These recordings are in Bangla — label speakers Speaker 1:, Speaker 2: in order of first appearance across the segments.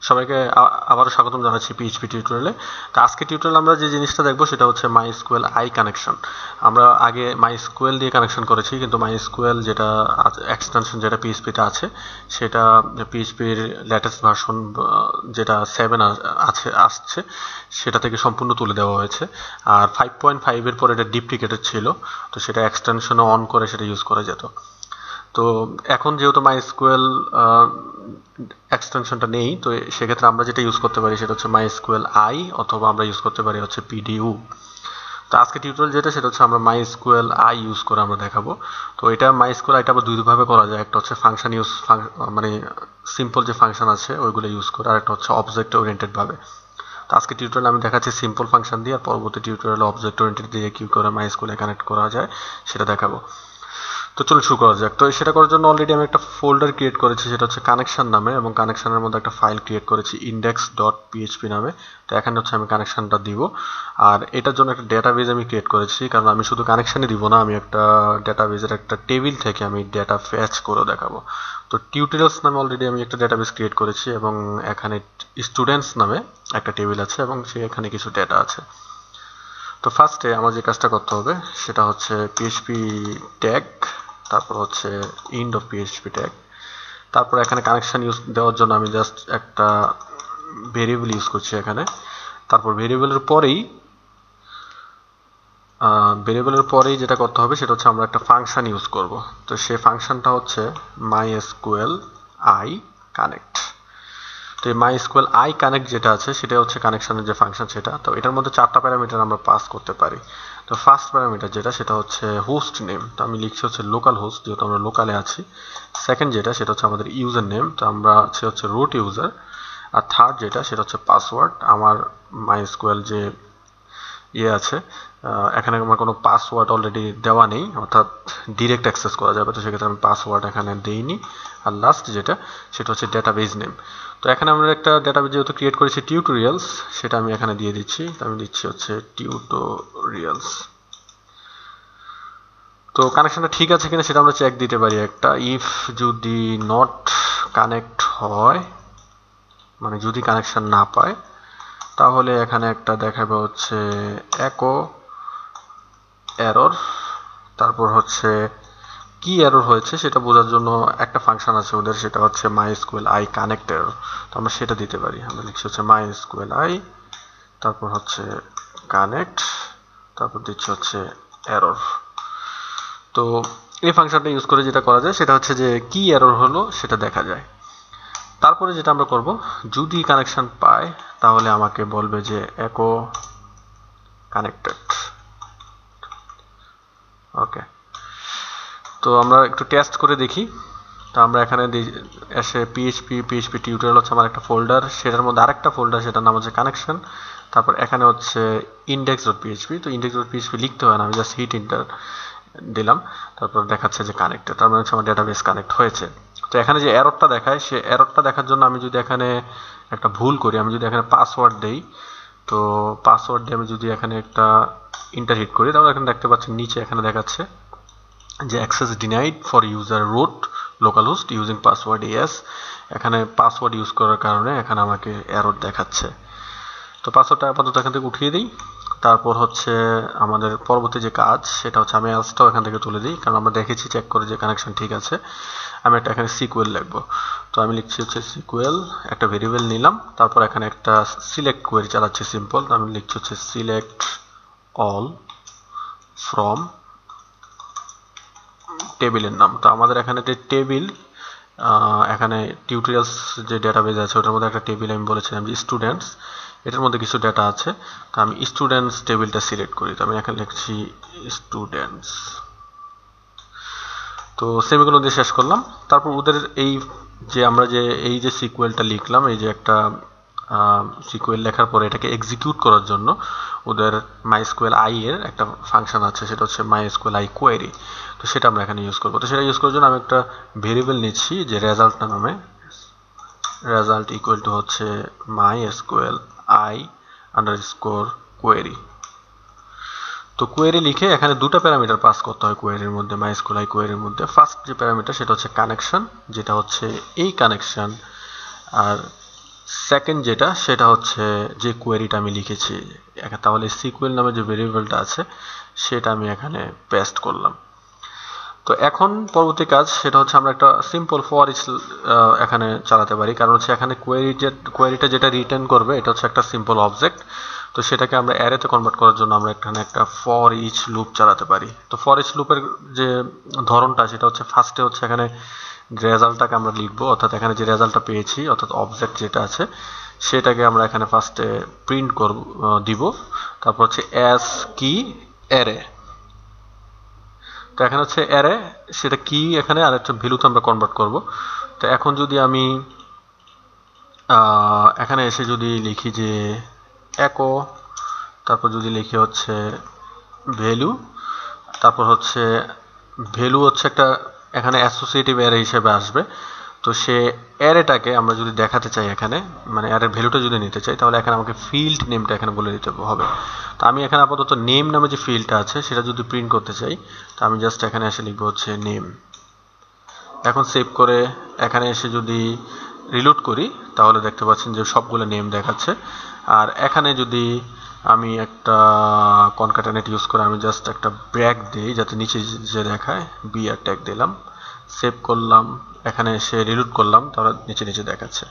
Speaker 1: সবাইকে আবারও স্বাগতম জানাচ্ছি পিএইচপি টিউটোরিয়ালে। তো আজকে টিউটোরিয়ালে আমরা যে জিনিসটা দেখবো সেটা হচ্ছে মাইএসকিউএল আই কানেকশন। আমরা আগে মাইএসকিউএল দিয়ে কানেকশন করেছি, কিন্তু মাইএসকিউএল যেটা এক্সটেনশন যেটা পিএইচপিতে আছে সেটা পিএইচপির লেটেস্ট ভার্সন যেটা 7 আসছে সেটা থেকে সম্পূর্ণ তুলে দেওয়া হয়েছে। আর 5.5 এর পর এটা ডিপ্লিকেটেড ছিল, তো সেটা এক্সটেনশনে অন করে সেটা ইউজ করা যেত। তো এখন যেহেতু মাইএসকিউএল এক্সটেনশনটা নেই, তো সেক্ষেত্রে আমরা যেটা ইউজ করতে পারি সেটা হচ্ছে মাইএসকিউএল আই, অথবা আমরা ইউজ করতে পারি হচ্ছে পিডিইউ। তো আজকে টিউটোরিয়াল যেটা সেটা হচ্ছে আমরা মাইএসকিউএল আই ইউজ করে আমরা দেখাবো। তো এটা মাইএসকিউএল আইটা আবার দুইভাবে করা যায়, একটা হচ্ছে ফাংশন ইউজ, মানে সিম্পল যে ফাংশন আছে ওইগুলো ইউজ করে, আর একটা হচ্ছে অবজেক্ট ওরিয়েন্টেড ভাবে। তো আজকে টিউটোরিয়ালে আমি দেখাচ্ছি সিম্পল ফাংশন দিয়ে, আর পরবর্তী টিউটোরিয়ালে অবজেক্ট ওরিয়েন্টেড দিয়ে কি করে মাইএসকিউএল কানেক্ট করা যায় সেটা দেখাবো। তো চলুন শুরু করা যাক। তো সেটা করার জন্য অলরেডি আমি একটা ফোল্ডার ক্রিয়েট করেছি, সেটা হচ্ছে কানেকশন নামে, এবং কানেকশনের মধ্যে একটা ফাইল ক্রিয়েট করেছি index.php নামে। তো এখানে হচ্ছে আমি কানেকশনটা দিব, আর এটার জন্য একটা ডেটাবেজ আমি ক্রিয়েট করেছি, কারণ আমি শুধু কানেকশনই দিব না, আমি একটা ডেটাবেজের একটা টেবিল থেকে আমি ডেটা ফেচ করেও দেখাবো। তো টিউটোরিয়ালস নামে অলরেডি আমি একটা ডেটাবেজ ক্রিয়েট করেছি, এবং এখানে স্টুডেন্টস নামে একটা টেবিল আছে, এবং এখানে কিছু ডেটা আছে। তো ফার্স্টে আমার যে কাজটা করতে হবে সেটা হচ্ছে পিএইচপি ট্যাগ, তারপর হচ্ছে ইন্ড অফ পিএইচপি ট্যাগ, তারপর এখানে কানেকশন ইউজ দেওয়ার জন্য আমি জাস্ট একটা ভেরিয়েবল ইউজ করছি এখানে। তারপর ভেরিয়েবলের পরেই যেটা করতে হবে সেটা হচ্ছে আমরা একটা ফাংশন ইউজ করব। তো সেই ফাংশনটা হচ্ছে মাইএসকিউএল আই কানেক্ট। তো এই মাইএসকিউএল আই কানেক্ট যেটা আছে সেটা হচ্ছে কানেকশনের যে ফাংশন সেটা। তো এটার মধ্যে 4টা প্যারামিটার আমরা পাস করতে পারি। তো ফার্স্ট প্যারামিটার যেটা সেটা হচ্ছে হোস্ট নেম, তো আমি লিখছি হচ্ছে লোকাল হোস্ট, যেহেতু আমরা লোকালে আছি। সেকেন্ড যেটা সেটা হচ্ছে আমাদের ইউজার নেম, তো আমরা হচ্ছে রুট ইউজার। আর থার্ড যেটা সেটা হচ্ছে পাসওয়ার্ড। আমার মাইএসকিউএল যে আছে এখানে আমার কোনো পাসওয়ার্ড অলরেডি দেওয়া নেই, অর্থাৎ ডিরেক্ট অ্যাক্সেস করা যাবে, তো সেক্ষেত্রে আমি পাসওয়ার্ড এখানে দেইনি। আর লাস্ট যেটা সেটা হচ্ছে ডেটাবেজ নেম। তো এখানে আমরা একটা ডেটাবেজ যেহেতু ক্রিয়েট করেছি টিউটোরিয়ালস, সেটা আমি এখানে দিয়ে দিচ্ছি। তো আমি দিচ্ছি হচ্ছে টিউটোরিয়ালস। তো কানেকশনটা ঠিক আছে কিনা সেটা আমরা চেক দিতে পারি একটা। ইফ যদি নট কানেক্ট হয়, মানে যদি কানেকশন না পায়, তাহলে এখানে একটা দেখাবে হচ্ছে একো এরর। তারপর হচ্ছে কি এরর হয়েছে সেটা বোঝার জন্য একটা ফাংশন আছে ওদের, সেটা হচ্ছে মাইএসকিউএল আই কানেক্ট এরর। তো আমরা সেটা দিতে পারি। আমরা লিখছি হচ্ছে মাইএসকিউএল আই, তারপর হচ্ছে কানেক্ট, তারপর দিচ্ছি হচ্ছে এরর। তো এই ফাংশনটা ইউজ করে যেটা করা যায় সেটা হচ্ছে যে কি এরর হলো সেটা দেখা যায়। তারপরে যেটা আমরা করব, যদি কানেকশন পায় তাহলে আমাকে বলবে যে একো কানেক্টেড। ওকে, তো আমরা একটু টেস্ট করে দেখি। তো আমরা এখানে এসে পিএইচপি টিউটোরিয়াল হচ্ছে আমার একটা ফোল্ডার, সেটার মধ্যে আরেকটা ফোল্ডার সেটার নাম হচ্ছে কানেকশন। তারপর এখানে হচ্ছে index.php। তো index.php লিখতে হয় না, আমি জাস্ট হিট এন্টার দিলাম, তারপর দেখাচ্ছে যে কানেক্টেড, তার মানে হচ্ছে আমার ডেটাবেস কানেক্ট হয়েছে। তো এখানে যে এররটা দেখায়, সে এররটা দেখার জন্য আমি যদি এখানে একটা ভুল করি, আমি যদি এখানে পাসওয়ার্ড দেই, তো পাসওয়ার্ড দিয়ে আমি যদি এখানে একটা ইন্টার হিট করি, তাহলে এখানে দেখতে পাচ্ছেন নিচে এখানে দেখাচ্ছে যে access denied for user root localhost using password yes. এখানে পাসওয়ার্ড ইউজ করার কারণে এখানে আমাকে এরর দেখাচ্ছে। তো পাসওয়ার্ডটা আপাতত এখান থেকে উঠিয়ে দিই। তারপর হচ্ছে আমাদের পরবর্তী যে কাজ সেটা হচ্ছে আমি এলসটাও এখান থেকে তুলে দিই, কারণ আমরা দেখেছি চেক করে যে কানেকশন ঠিক আছে। আমি একটা এখানে সিকুয়েল লিখবো। তো আমি লিখছি হচ্ছে সিকুয়েল, একটা ভেরিয়েবল নিলাম, তারপর এখানে একটা সিলেক্ট কোয়েরি চালাচ্ছি সিম্পল। আমি লিখছি হচ্ছে সিলেক্ট অল ফ্রম টেবিলের নাম। তো আমাদের এখানে যে টেবিল, এখানে টিউটোরিয়ালস যে ডেটাবেজ আছে ওটার মধ্যে একটা টেবিল আমি বলেছিলাম যে স্টুডেন্টস, এটার মধ্যে কিছু ডেটা আছে। তো আমি স্টুডেন্টস টেবিলটা সিলেক্ট করি। তো আমি এখানে লিখছি স্টুডেন্টস। তো সেমিকোলন দিয়ে শেষ করলাম। তারপর ওদের এই যে আমরা যে এই যে সিকুয়েলটা লিখলাম, এই যে একটা সিকুয়েল লেখার পরে এটাকে এক্সিকিউট করার জন্য ওদের মাইএসকিউএল আই এর একটা ফাংশন আছে, সেটা হচ্ছে মাইএসকিউএল আই কোয়েরি। তো সেটা আমরা এখানে ইউজ করবো। তো সেটা ইউজ করার জন্য আমি একটা ভেরিয়েবল নিচ্ছি যে রেজাল্ট নামে, রেজাল্ট ইকুয়াল টু হচ্ছে মাইএসকিউএল আই আন্ডারস্কোর কোয়েরি। তো কোয়েরি লিখে এখানে দুটো প্যারামিটার পাস করতে হয় কোয়েরির মধ্যে, মাইএসকিউএল আই কোয়েরির মধ্যে। ফার্স্ট যে প্যারামিটার সেটা হচ্ছে কানেকশন, যেটা হচ্ছে এই কানেকশন। আর সেকেন্ড যেটা সেটা হচ্ছে যে কোয়েরিটা আমি লিখেছি, তাহলে সিকুয়েল নামে যে ভেরিয়েবলটা আছে সেটা আমি এখানে পেস্ট করলাম। তো এখন পরবর্তী কাজ সেটা হচ্ছে আমরা একটা সিম্পল ফর ইচ এখানে চালাতে পারি, কারণ হচ্ছে এখানে কোয়েরিটা যেটা রিটার্ন করবে এটা হচ্ছে একটা সিম্পল অবজেক্ট। তো সেটাকে আমরা অ্যারেতে কনভার্ট করার জন্য আমরা এখানে একটা ফর ইচ লুপ চালাতে পারি। তো ফর ইচ লুপের যে ধরনটা সেটা হচ্ছে ফার্স্টে হচ্ছে এখানে রেজাল্টটাকে আমরা লিখবো, অর্থাৎ এখানে যে রেজাল্টটা পেয়েছি অর্থাৎ অবজেক্ট যেটা আছে সেটাকে আমরা এখানে ফার্স্টে প্রিন্ট দিব। তারপর হচ্ছে অ্যাস কি অ্যারে, তো এখানে হচ্ছে অ্যারে সেটা কি এখানে আর একটা ভ্যালুতে আমরা কনভার্ট করব। তো এখন যদি আমি এখানে এসে যদি লিখি যে একো, তারপর যদি লিখি হচ্ছে ভ্যালু, তারপর হচ্ছে ভ্যালু হচ্ছে একটা এখানে অ্যাসোসিয়েটিভ অ্যারে হিসেবে আসবে। তো সে অ্যারেটাকে আমরা যদি দেখাতে চাই এখানে, মানে অ্যারের ভ্যালুটা যদি নিতে চাই তাহলে এখানে আমাকে ফিল্ড নেমটা এখানে বলে দিতে হবে। তো আমি এখানে আপাতত নেম নামে যে ফিল্ডটা আছে সেটা যদি প্রিন্ট করতে চাই তো আমি জাস্ট এখানে এসে লিখবো হচ্ছে নেম। এখন সেভ করে এখানে এসে যদি রিলোড করি তাহলে দেখতে পাচ্ছেন যে সবগুলো নেম দেখাচ্ছে। আর এখানে যদি আমি একটা কনক্যাটেনেট ইউজ করে আমি জাস্ট একটা ব্রেক দিই যাতে নিচে যে দেখায় বিআর ট্যাগ দিলাম, সেভ করলাম, এখানে এসে রিলোড করলাম তাহলে নিচে নিচে দেখাচ্ছে।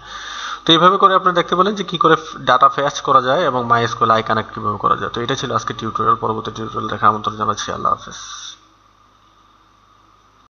Speaker 1: তো এইভাবে করে আপনি দেখতে পেলেন যে কি করে ডাটা ফেচ করা যায় এবং মাইএসকিউএল আই কানেক্ট কিভাবে করা যায়। তো এটা ছিল আজকে টিউটোরিয়াল। পরবর্তী টিউটোরিয়াল দেখার আমন্ত্রণ জানাচ্ছি। আল্লাহ হাফেজ।